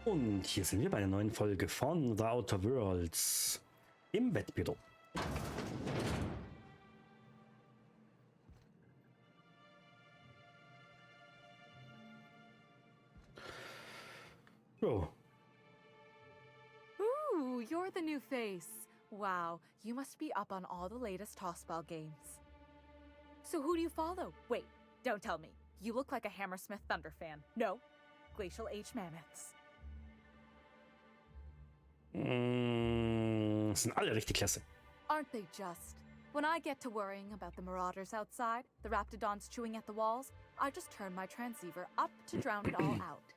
Und hier sind wir bei einer neuen Folge von The Outer Worlds im Wettbüro. Oh. Ooh, you're the new face. Wow, you must be up on all the latest tossball games. So who do you follow? Wait, don't tell me. You look like a Hammersmith Thunder fan. No, Glacial H Mammoths. Sind alle richtig klasse. Aren't they just? When I get to worrying about the marauders outside, the raptidons chewing at the walls, I just turn my transceiver up to drown it all out.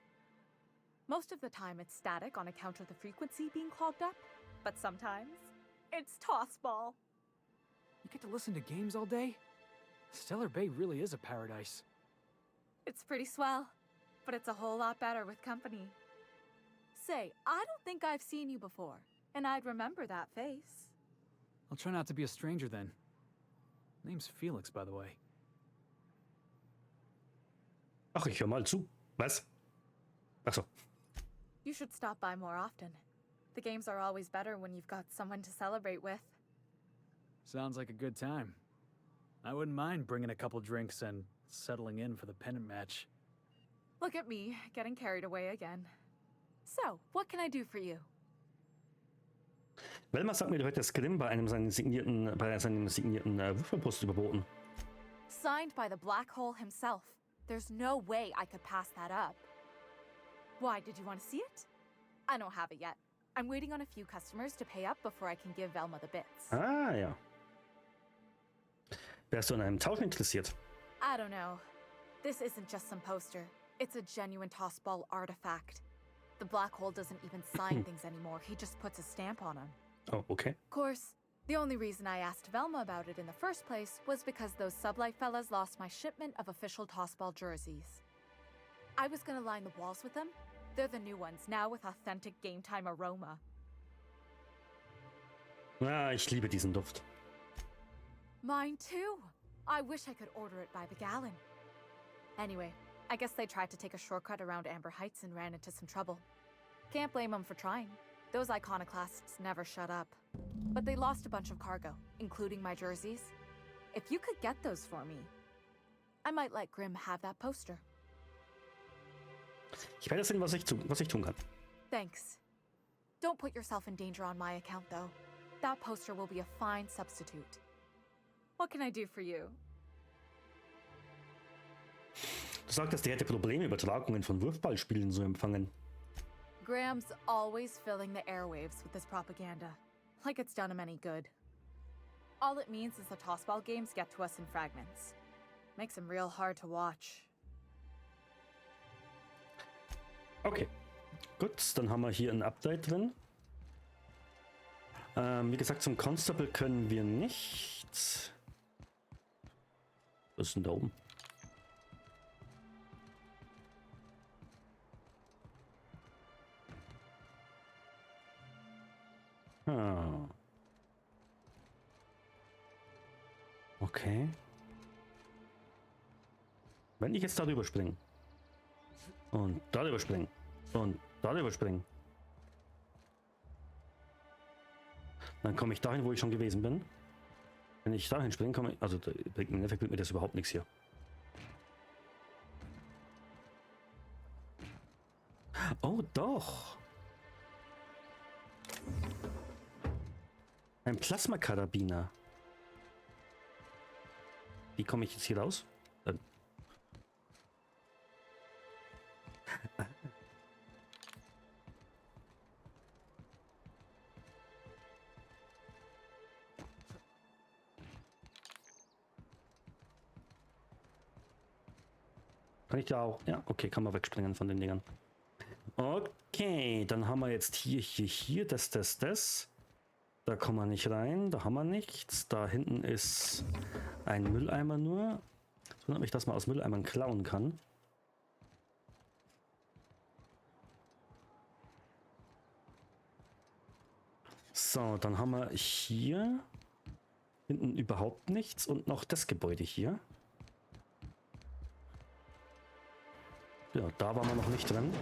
Most of the time it's static on account of the frequency being clogged up, but sometimes it's tossball. You get to listen to games all day? Stellar Bay really is a paradise. It's pretty swell, but it's a whole lot better with company. Say, I don't think I've seen you before, and I'd remember that face. I'll try not to be a stranger then. Name's Felix, by the way. Ach, ich hör mal zu. Was? Ach so. You should stop by more often. The games are always better when you've got someone to celebrate with. Sounds like a good time. I wouldn't mind bringing a couple drinks and settling in for the pennant match. Look at me, getting carried away again. So, what can I do for you? Velma sagt mir, du hättest Grimm bei seinem signierten Würfelpost überboten. Signed by the black hole himself. There's no way I could pass that up. Why, did you want to see it? I don't have it yet. I'm waiting on a few customers to pay up before I can give Velma the bits. Ah, ja. Wärst du an einem Tausch interessiert? I don't know. This isn't just some poster. It's a genuine tossball artifact. The black hole doesn't even sign things anymore. He just puts a stamp on them. Oh, okay. Of course, the only reason I asked Velma about it in the first place was because those sublight fellas lost my shipment of official tossball jerseys. I was gonna line the walls with them. They're the new ones, now with authentic game time aroma. Ah, ich liebe diesen Duft. Mine too. I wish I could order it by the gallon. Anyway, I guess they tried to take a shortcut around Amber Heights and ran into some trouble. Can't blame them for trying. Those iconoclasts never shut up. But they lost a bunch of cargo, including my jerseys. If you could get those for me, I might let Grimm have that poster. Ich werde sehen, was ich tun kann. Thanks. Don't put yourself in danger on my account, though. That poster will be a fine substitute. What can I do for you? Du sagtest, er hätte Probleme, Übertragungen von Wurfballspielen zu empfangen. Graham's always filling the airwaves with this propaganda, like it's done him any good. All it means is the tossball games get to us in fragments. Makes them real hard to watch. Okay, gut, dann haben wir hier ein Update drin. Wie gesagt, zum Constable können wir nicht. Was ist denn da oben? Ah. Okay. Wenn ich jetzt darüber springe. Und darüber springen. Und darüber springen. Dann komme ich dahin, wo ich schon gewesen bin. Wenn ich dahin springe, komme ich... Also im Endeffekt bringt mir das überhaupt nichts hier. Oh, doch. Ein Plasmakarabiner. Wie komme ich jetzt hier raus? Kann ich da auch? Ja, okay, kann man wegspringen von den Dingern. Okay, dann haben wir jetzt hier, das. Da kommen wir nicht rein, da haben wir nichts. Da hinten ist ein Mülleimer nur. Ich wundere mich, dass man aus Mülleimern klauen kann. So, dann haben wir hier hinten überhaupt nichts und noch das Gebäude hier. Ja, da waren wir noch nicht drin.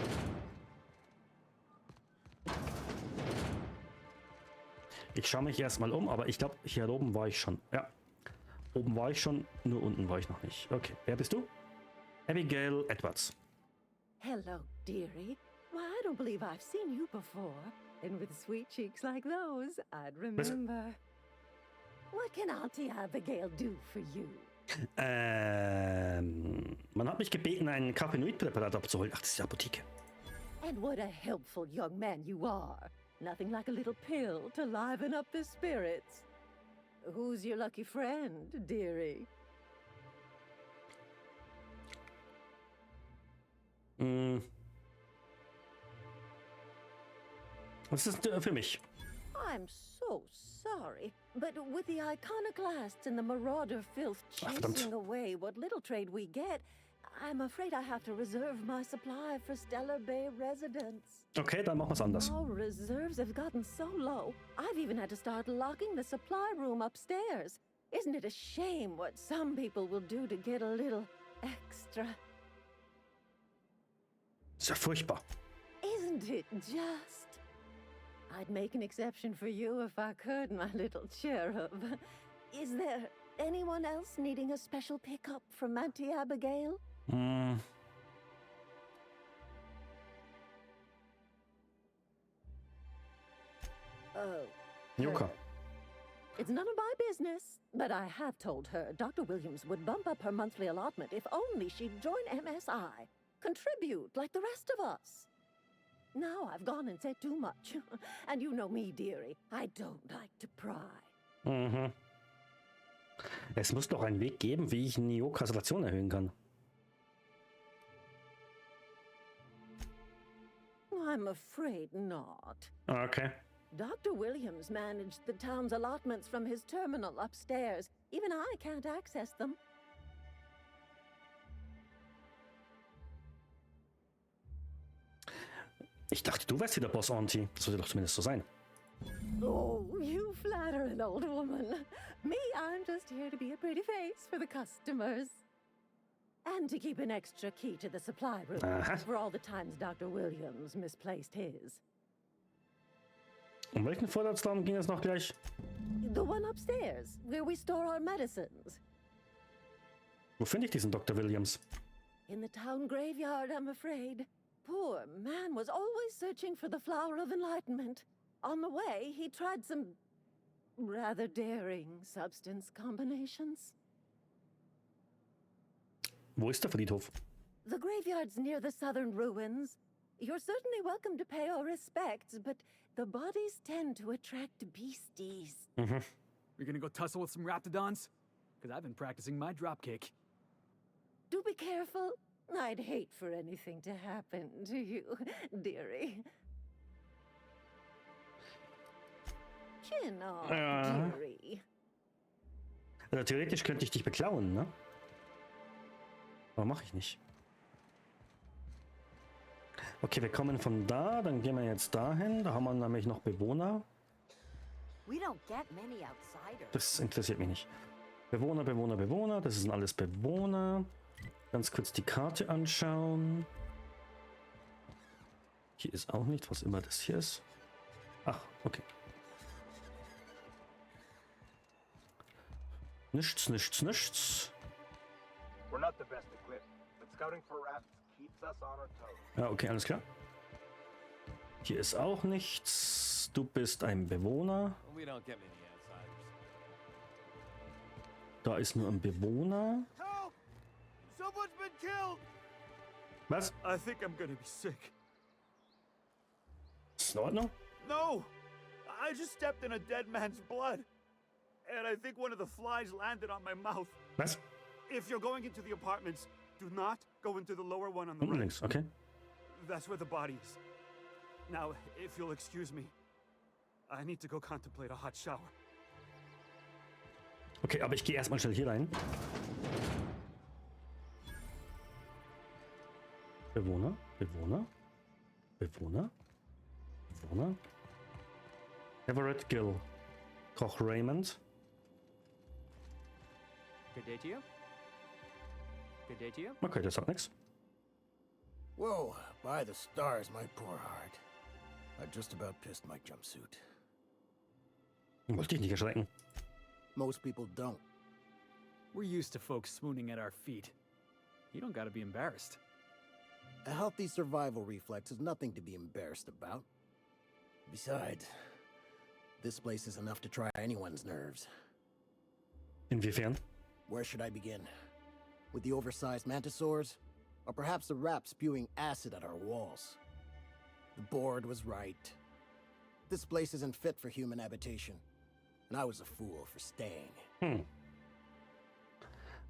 Ich schaue mich erstmal um, aber ich glaube, hier oben war ich schon. Ja, oben war ich schon, nur unten war ich noch nicht. Okay, wer bist du? Abigail Edwards. Hello, dearie. Why, I don't believe I've seen you before. And with sweet cheeks like those, I'd remember. What can Auntie Abigail do for you? Man hat mich gebeten, einen Kaffeenoid-Präparat abzuholen. Ach, das ist die Apotheke. And what a helpful young man you are. Nothing like a little pill to liven up the spirits. Who's your lucky friend, dearie? Was ist für mich? I'm so sorry, but with the iconoclasts and the marauder filth chasing away what little trade we get, I'm afraid I have to reserve my supply for Stellar Bay residents. Okay, dann machen wir es anders. Our reserves have gotten so low, I've even had to start locking the supply room upstairs. Isn't it a shame what some people will do to get a little extra? Ist ja furchtbar. Isn't it just? I'd make an exception for you if I could, my little cherub. Is there anyone else needing a special pickup from Auntie Abigail? Oh. Joka. It's none of my business, but I have told her Dr. Williams would bump up her monthly allotment if only she'd join MSI. Contribute like the rest of us. Now I've gone and said too much. And you know me, dearie. I don't like to pry. Es muss doch einen Weg geben, wie ich Niokas Ration erhöhen kann. I'm afraid not. Okay. Dr. Williams managed the town's allotments from his terminal upstairs. Even I can't access them. Ich dachte, du wärst hier der Boss, Auntie. Das sollte doch zumindest so sein. Oh, you flatter an old woman. Me, I'm just here to be a pretty face for the customers. And to keep an extra key to the supply room for all the times Dr. Williams misplaced his. Um welchen Vorratsraum ging es noch gleich? The one upstairs, where we store our medicines. Wo finde ich diesen Dr. Williams? In the town graveyard, I'm afraid. Poor man was always searching for the flower of enlightenment. On the way, he tried some rather daring substance combinations. Wo ist der Friedhof? The graveyard's near the southern ruins. You're certainly welcome to pay our respects, but the bodies tend to attract beasties. You're gonna go tussle with some raptidons? Because I've been practicing my dropkick. Do be careful. I'd hate for anything to happen to you, dearie. Chin on, dearie. Also theoretisch könnte ich dich beklauen, ne? Aber mache ich nicht. Okay, wir kommen von da, dann gehen wir jetzt dahin. Da haben wir nämlich noch Bewohner. Das interessiert mich nicht. Bewohner, Bewohner, Bewohner. Das sind alles Bewohner. Ganz kurz die Karte anschauen. Hier ist auch nichts, was immer das hier ist. Ach, okay. Nichts, nichts, nichts. Ja, okay, alles klar. Hier ist auch nichts. Du bist ein Bewohner. Da ist nur ein Bewohner. Was? I think I'm gonna be sick. Ist in Ordnung? No! I just stepped in a dead man's blood. And I think one of the flies landed on my mouth. Was? If you're going into the apartments, do not go into the lower one on the Unten right. links, okay. That's where the body is. Now, if you'll excuse me, I need to go contemplate a hot shower. Okay, aber ich gehe erstmal schnell hier rein. Bewohner, Bewohner, Bewohner, Bewohner. Everett Gill. Koch Raymond. Good day to you. Good day to you. Okay, das sagt nichts. Whoa, by the stars, my poor heart. I just about pissed my jumpsuit. Wollte dich nicht erschrecken. Most people don't. We're used to folks swooning at our feet. You don't gotta be embarrassed. A healthy survival reflex is nothing to be embarrassed about. Besides, this place is enough to try anyone's nerves. Inwiefern? Where should I begin? With the oversized mantisaurs? Or perhaps the rat spewing acid at our walls? The board was right. This place isn't fit for human habitation. And I was a fool for staying.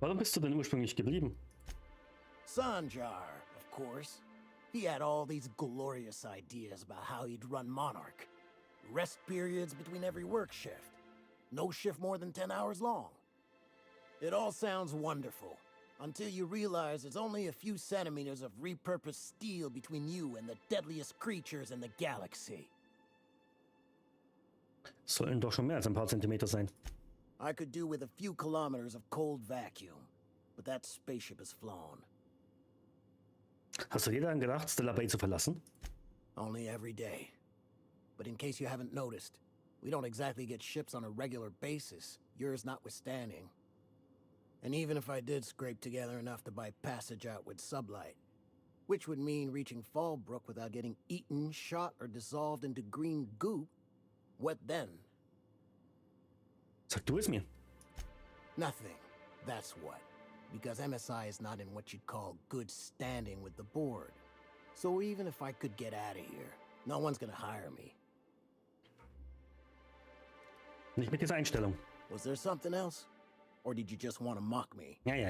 Warum bist du denn ursprünglich geblieben? Sanjar, of course. He had all these glorious ideas about how he'd run Monarch. Rest periods between every work shift. No shift more than 10 hours long. It all sounds wonderful, until you realize there's only a few centimeters of repurposed steel between you and the deadliest creatures in the galaxy. Sollen doch schon mehr als ein paar Zentimeter sein. I could do with a few kilometers of cold vacuum, but that spaceship is flown. Hast du dir daran gedacht, Stellar Bay zu verlassen? Only every day. But in case you haven't noticed, we don't exactly get ships on a regular basis, yours notwithstanding. And even if I did scrape together enough to buy passage out with sublight, which would mean reaching Fallbrook without getting eaten, shot, or dissolved into green goop, what then? Sag du es mir. Nothing. That's what. Because MSI is not in what you'd call good standing with the board. So even if I could get out of here, no one's gonna hire me. Nicht mit dieser Einstellung. Was there something else? Or did you just want to mock me? Ja.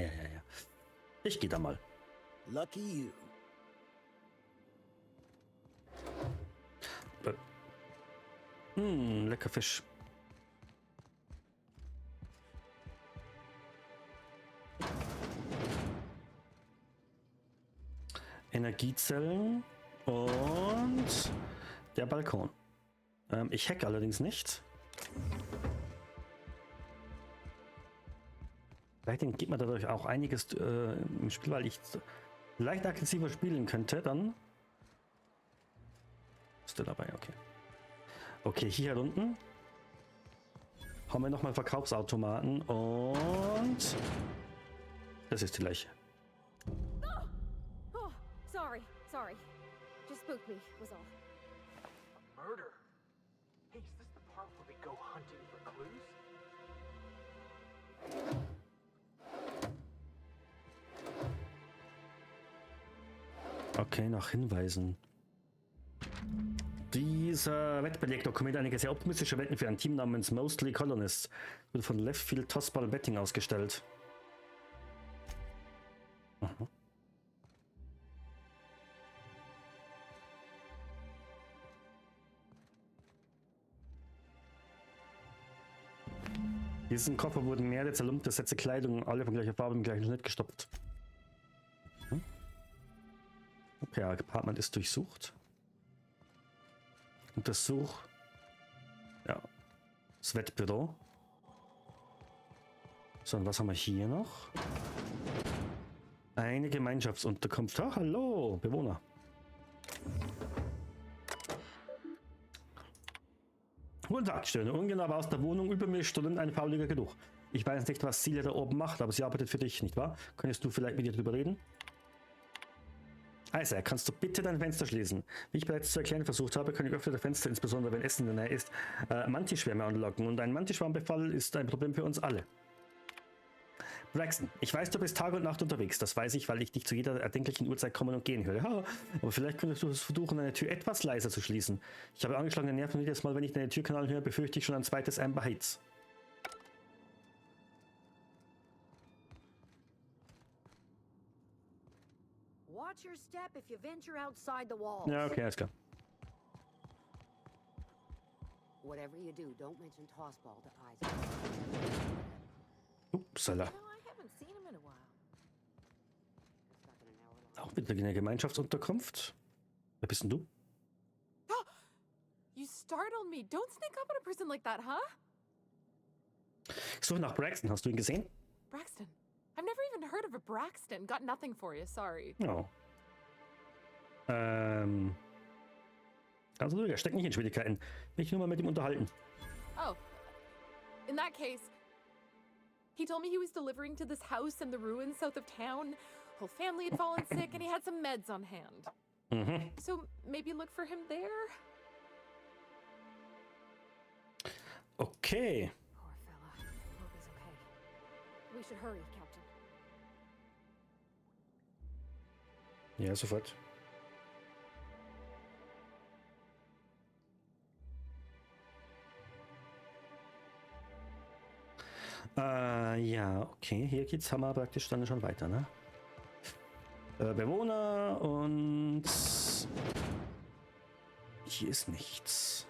Ich geh da mal. Lucky you. Lecker Fisch. Energiezellen und der Balkon. Ich hack allerdings nicht. Vielleicht geht man dadurch auch einiges im Spiel, weil ich leicht aggressiver spielen könnte, dann ist der dabei, okay. Okay, hier unten haben wir nochmal Verkaufsautomaten und das ist die Leiche. Oh, sorry. Just spooked me, was all. Murder? Hey, is this the part where we go hunting for clues? Okay, nach Hinweisen. Dieser Wettbeleg dokumentiert einige sehr optimistische Wetten für ein Team namens Mostly Colonists. Wurde von Left Field Tossball Betting ausgestellt. Aha. In diesen Koffer wurden mehrere zerlumpte Sätze Kleidung, alle von gleicher Farbe im gleichen Schnitt gestopft. Okay, Apartment ist durchsucht. Untersuch. Ja. Das Wettbüro. So, und was haben wir hier noch? Eine Gemeinschaftsunterkunft. Oh, hallo, Bewohner. Guten Tag, stöhne ungenau aus der Wohnung über mir student ein fauliger Geruch. Ich weiß nicht, was Celia da oben macht, aber sie arbeitet für dich, nicht wahr? Könntest du vielleicht mit ihr drüber reden? Also, kannst du bitte dein Fenster schließen? Wie ich bereits zu erklären versucht habe, können geöffnete Fenster, insbesondere wenn Essen in der Nähe ist, Mantischwärme anlocken. Und ein Mantischwarmbefall ist ein Problem für uns alle. Braxton, ich weiß, du bist Tag und Nacht unterwegs. Das weiß ich, weil ich dich zu jeder erdenklichen Uhrzeit kommen und gehen höre. Ha, aber vielleicht könntest du versuchen, eine Tür etwas leiser zu schließen. Ich habe angeschlagene Nerven und jedes Mal, wenn ich deinen Türkanal höre, befürchte ich schon ein zweites Amber Heights. Watch your step if you venture outside the walls. Ja, okay, alles klar. Whatever you do, don't mention Tossball to Isaac. Upsala. No, I haven't seen him in a while. Stuck in an hour-long. Auch wieder eine Gemeinschaftsunterkunft. Wer bist denn du? You startled me. Don't sneak up on a person like that, huh? Ich suche nach Braxton. Hast du ihn gesehen? Braxton. I've never even heard of a Braxton. Got nothing for you, sorry. Oh. Ganz ruhig, er steckt nicht in Schwierigkeiten. Will ich nur mal mit ihm unterhalten. Oh, In that case, he told me he was delivering to this house in the ruins south of town. Whole family had fallen sick and he had some meds on hand. Mhm. So maybe look for him there? Okay. Poor fella. Hope he's okay. We should hurry, Captain. Ja, sofort. Ja, okay. Hier geht's, haben wir praktisch dann schon weiter, ne? Bewohner und hier ist nichts.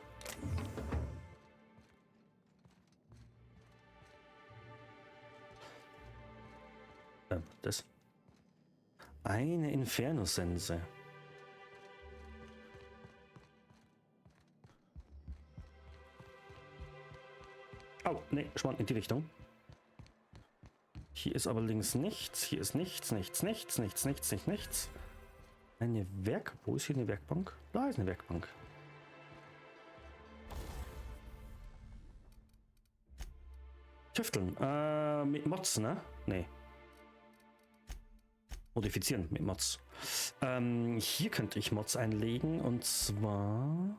Das. Eine Inferno-Sense. Oh, ne, schon in die Richtung. Hier ist aber links nichts. Hier ist nichts. Eine Wo ist hier eine Werkbank? Da ist eine Werkbank. Tüfteln. Mit Mods, ne? Nee. Modifizieren mit Mods. Hier könnte ich Mods einlegen und zwar.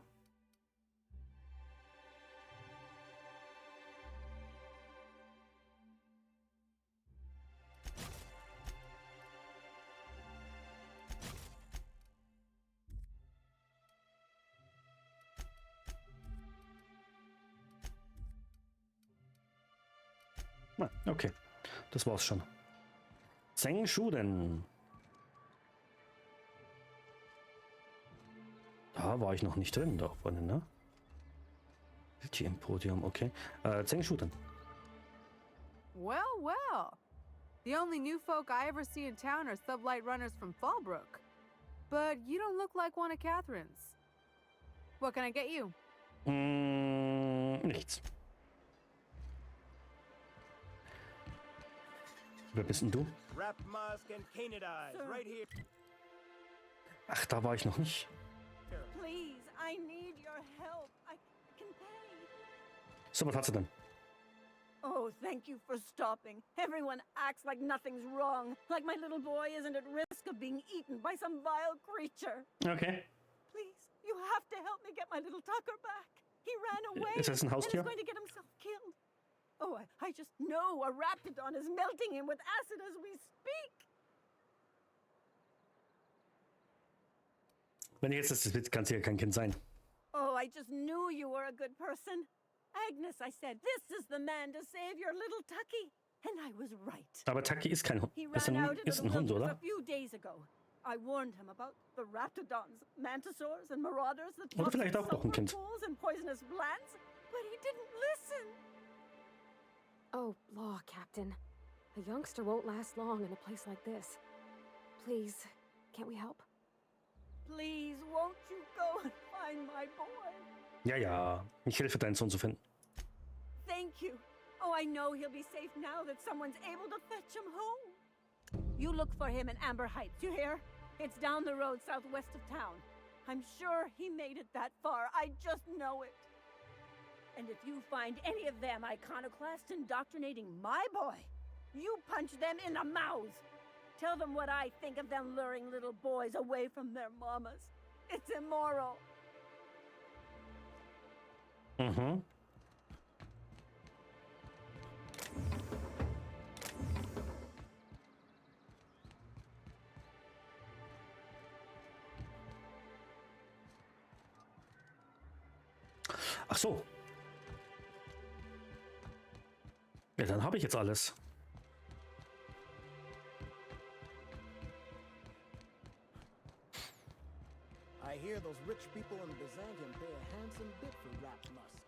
Okay, das war's schon. Zeng Schuden. Da war ich noch nicht drin, da vorne, ne? Hier im Podium, okay. Zeng Schuden. Well, well. The only new folk I ever see in town are sublight runners from Fallbrook. But you don't look like one of Catherine's. What can I get you? Nichts. Wer bist denn du? Ach, da war ich noch nicht. Please, I need your help. I can pay. So, was hat sie denn? Oh, thank you for stopping. Everyone acts like nothing's wrong, like my little boy isn't at risk of being eaten by some vile creature. Okay. Please, you have to help me get my little Tucker back. He ran away. Ist das ein Haustier? And he's going to get himself killed. Oh, I just know a raptidon is melting him with acid as we speak. Wenn ich jetzt das Witz, kann es ja kein Kind sein. Oh, I just knew you were a good person. Agnes, I said, this is the man to save your little Tucky. And I was right. Aber Taki ist kein Hund. He Ist ran ein, out into ist the ein Hund, wilderness oder? a few days ago. I warned him about the raptidons, mantisaurs, and marauders that Oder vielleicht auch noch ein Kind. pools and poisonous plants, but he didn't listen. Oh, law, Captain. A youngster won't last long in a place like this. Please, can't we help? Please, won't you go and find my boy? Ja, ja. Ich helfe, deinen Sohn zu finden. Thank you. Oh, I know he'll be safe now that someone's able to fetch him home. You look for him in Amber Heights, you hear? It's down the road southwest of town. I'm sure he made it that far. I just know it. And if you find any of them iconoclasts indoctrinating my boy, you punch them in the mouth. Tell them what I think of them luring little boys away from their mamas. It's immoral. Mhm. Ach so. Ja, dann habe ich jetzt alles. I hear those rich people in Byzantium pay a handsome bit for rat musk.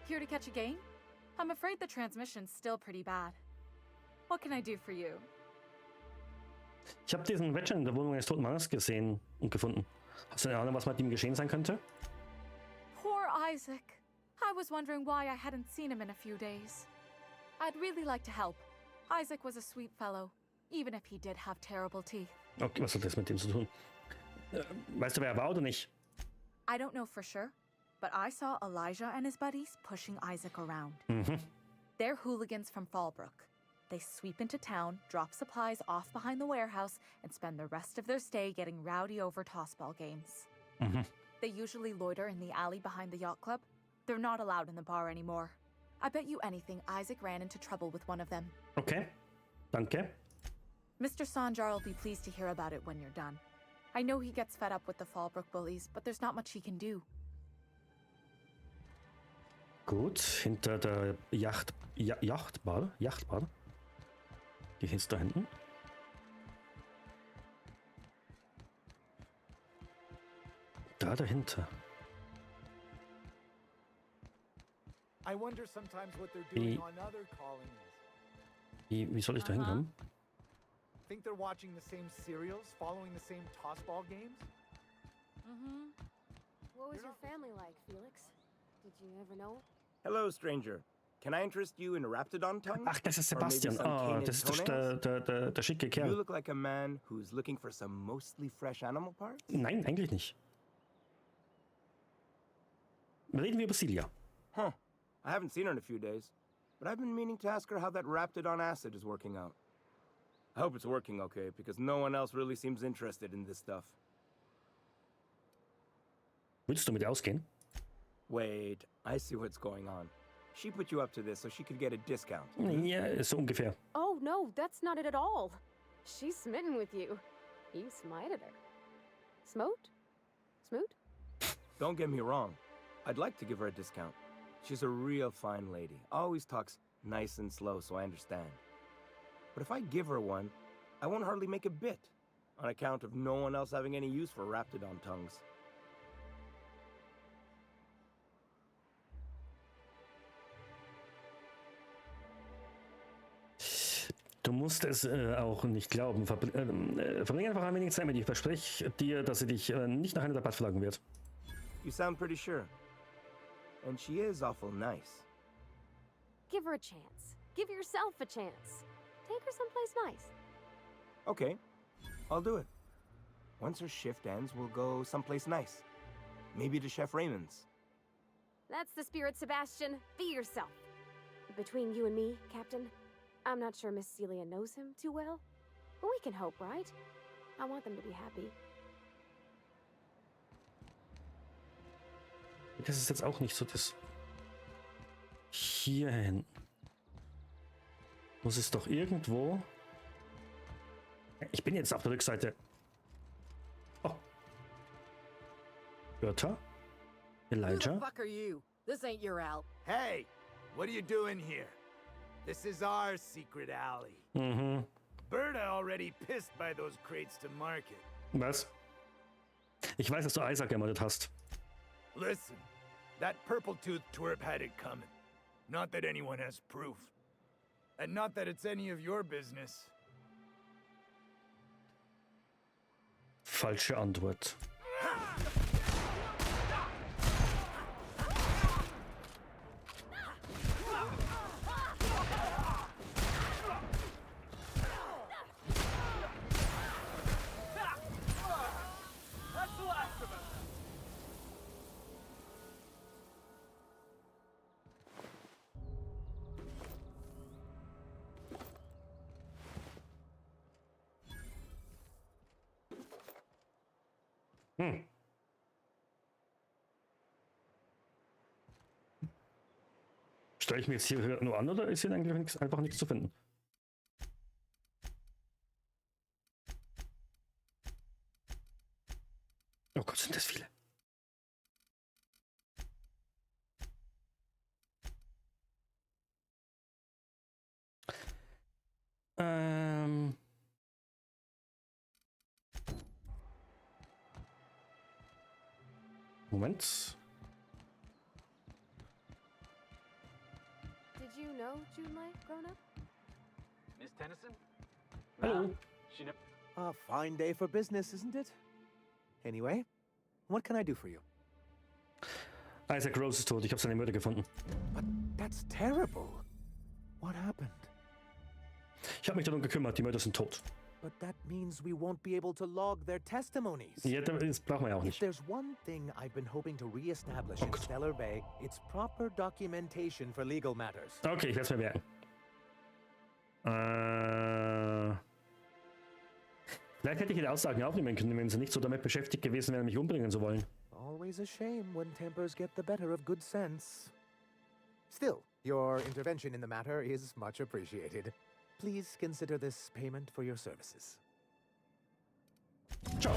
Here to catch a game? I'm afraid the transmission's still pretty bad. What can I do for you? Ich habe diesen Wächter in der Wohnung eines toten Mannes gesehen und gefunden. Hast du eine Ahnung, was mit ihm geschehen sein könnte? Poor Isaac. I was wondering why I hadn't seen him in a few days. I'd really like to help. Isaac was a sweet fellow, even if he did have terrible teeth. Okay, was hat das mit dem zu tun? Weißt du, wer er war oder nicht? I don't know for sure, but I saw Elijah and his buddies pushing Isaac around. Mhm. They're hooligans from Fallbrook. They sweep into town, drop supplies off behind the warehouse, and spend the rest of their stay getting rowdy over tossball games. Mhm. They usually loiter in the alley behind the yacht club. They're not allowed in the bar anymore. I bet you anything Isaac ran into trouble with one of them. Okay. Danke. Mr. Sanjar will be pleased to hear about it when you're done. I know he gets fed up with the Fallbrook bullies, but there's not much he can do. Gut, hinter der Yachtbar. Die ist da hinten. Da dahinter. I wonder sometimes what they're doing on other colonies. Wie soll ich da hinkommen? Think they're watching the same serials, following the same tossball games? Mm-hmm. What was your family like, Felix? Did you ever know? Hello, stranger. Can I interest you in Raptidon tongue? Ach, das ist Or maybe Sebastian. some Oh, canine das ist toenails? der schicke You Kerl. look like a man who's looking for some mostly fresh animal parts? Nein, eigentlich nicht. Reden wir über Celia. Huh. I haven't seen her in a few days, but I've been meaning to ask her how that Raptidon acid is working out. I hope it's working okay, because no one else really seems interested in this stuff. Willst du mit ihr ausgehen? Wait, I see what's going on. She put you up to this so she could get a discount. Ja, so ungefähr. Oh, no, that's not it at all. She's smitten with you. You smited her. Smote? Smoot? Don't get me wrong. I'd like to give her a discount. She's a real fine lady. Always talks nice and slow, so I understand. But if I give her one, I won't hardly make a bit, on account of no one else having any use for Raptidon tongues. Du musst es auch nicht glauben. Verbring einfach ein wenig Zeit mit ihr. Ich verspreche dir, dass sie dich nicht nach einer Debatte verlangen wird. You sound pretty sure. And she is awful nice. Give her a chance. Give yourself a chance. Take her someplace nice. Okay, I'll do it. Once her shift ends, we'll go someplace nice. Maybe to Chef Raymond's. That's the spirit, Sebastian. Be yourself. Between you and me, Captain, I'm not sure Miss Celia knows him too well, but we can hope, right? I want them to be happy. Das ist jetzt auch nicht so das. Hier hinten. Muss es doch irgendwo. Ich bin jetzt auf der Rückseite. Oh. Götter? Elijah? Who the fuck are you? This ain't your Al. Hey, what are you doing here? This is our secret alley. Mhm. Berta already pissed by those crates to market. Was? Ich weiß, dass du Isaac ermordet hast. Listen, that purple-toothed twerp had it coming. Not that anyone has proof. And not that it's any of your business. Falsche Antwort. Stelle ich mir jetzt hier nur an oder ist hier eigentlich einfach nichts zu finden? Oh Gott, sind das viele. Moment. Did you know June Light grown up? Miss Tennyson? Hello. She never. A fine day for business, isn't it? Anyway, what can I do for you? Isaac Rose ist tot. Ich habe seine Mörder gefunden. But that's terrible. What happened? Ich habe mich darum gekümmert. Die Mörder sind tot. But that means we won't be able to log their testimonies. Ja, das brauchen wir ja auch If nicht. there's one thing I've been hoping to re-establish in Stellar Bay, it's proper documentation for legal matters. Okay, ich werde es mir merken. Vielleicht hätte ich die Aussagen aufnehmen können, wenn sie nicht so damit beschäftigt gewesen wären, mich umbringen zu wollen. Always a shame when tempers get the better of good sense. Still, your intervention in the matter is much appreciated. Please consider this payment for your services. Ciao.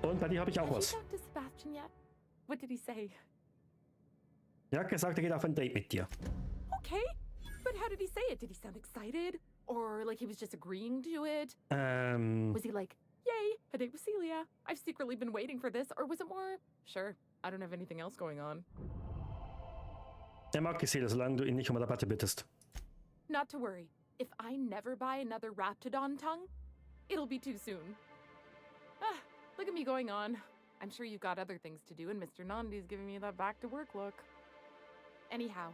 Und bei dir habe ich auch was. Did you talk to Sebastian yet? What did he say? Er hat gesagt, er geht auf ein Date mit dir. Okay, but how did he say it? Did he sound excited? Or like he was just agreeing to it? Was he like, yay, a date with Celia? I've secretly been waiting for this. Or was it more, sure, I don't have anything else going on? Er mag Gisela, solange du ihn nicht um Rabatte bittest. Not to worry. If I never buy another Raptidon tongue, it'll be too soon. Ah, look at me going on. I'm sure you've got other things to do, and Mr. Nandi's giving me that back-to-work look. Anyhow,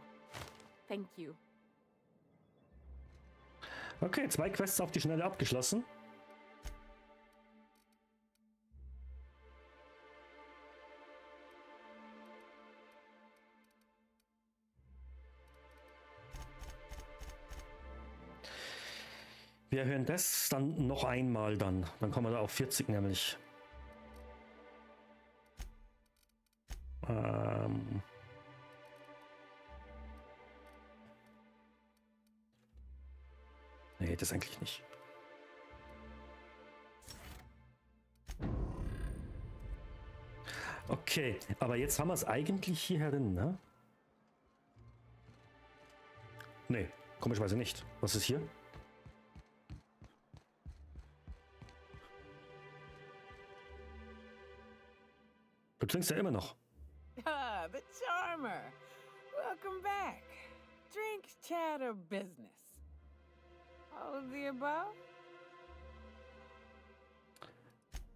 thank you. Okay, 2 Quests auf die Schnelle abgeschlossen. Wir hören das dann noch einmal dann. Dann kommen wir da auf 40 nämlich. Nee, das eigentlich nicht. Okay, aber jetzt haben wir es eigentlich hier herin, ne? Nee, komischerweise nicht. Was ist hier? Du trinkst ja immer noch. Ah, the charmer. Welcome back. Drink, chat, or business? All of the above?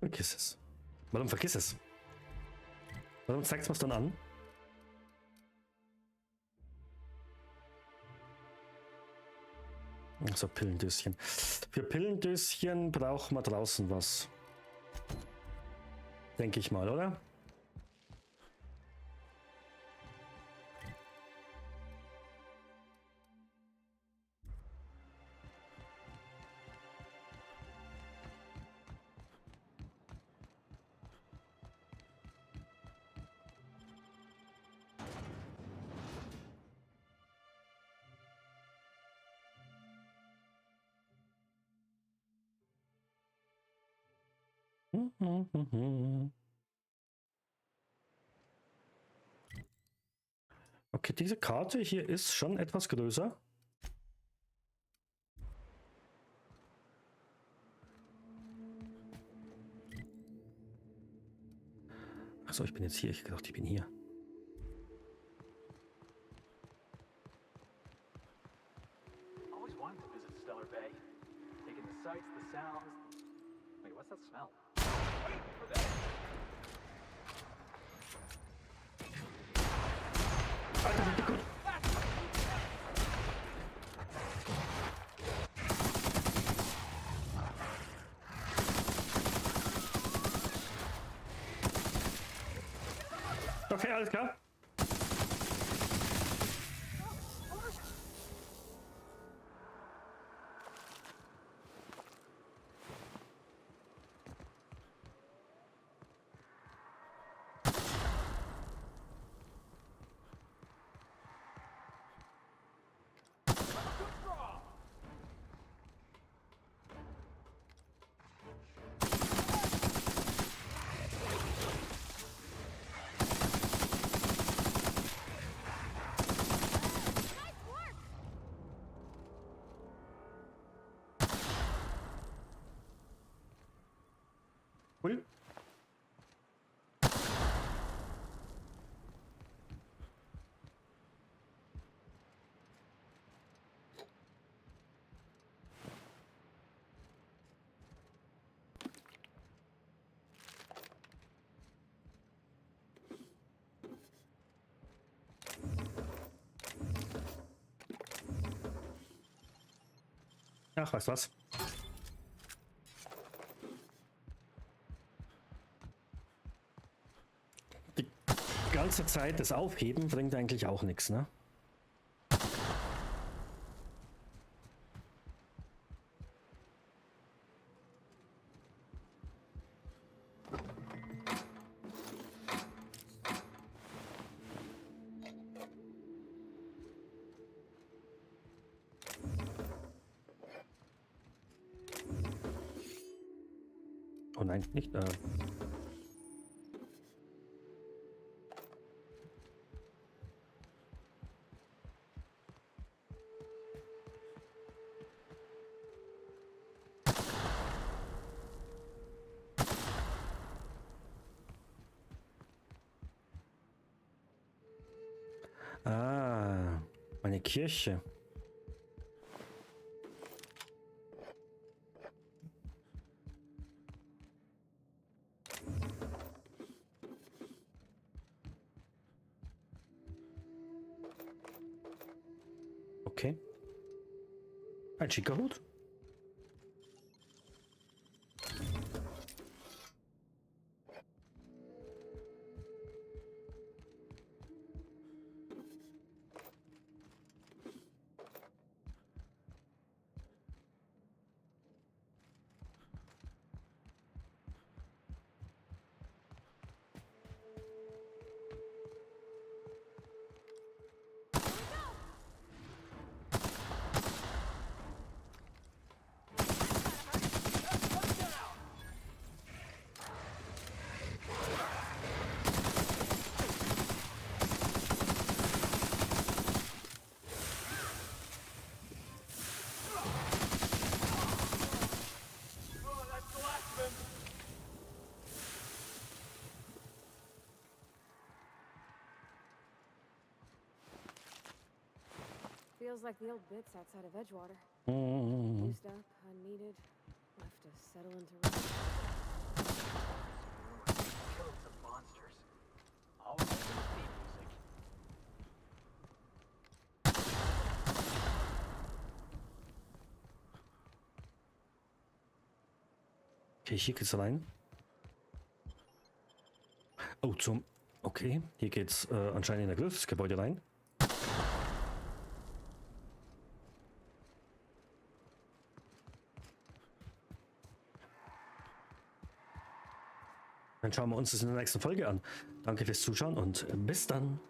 Vergiss es. Warum vergiss es? Warum zeigst du es dann an? So, Pillendöschen. Für Pillendöschen brauchen wir draußen was. Denke ich mal, oder? Okay, diese Karte hier ist schon etwas größer. Achso, ich bin jetzt hier. Ich dachte, ich bin hier. Always wanted to visit Stellar Bay. Taking the sights, the sounds. Wait, what's that smell? Wait for that. Alter, bitte gut. Okay, alles klar. Cool. Ach, weißt du was? Die ganze Zeit das Aufheben bringt eigentlich auch nichts, ne? Oh nein, nicht. Eine Kirche. Okay. Ein schicker Hut. Feels like the old bits outside of Edgewater. Mm. Used up, unneeded, left to settle into rust. Killing some monsters. Always making the theme music. Okay, hier geht's rein. Oh, zum... Okay, hier geht's anscheinend in der Griff, das Gebäude rein. Dann schauen wir uns das in der nächsten Folge an. Danke fürs Zuschauen und bis dann.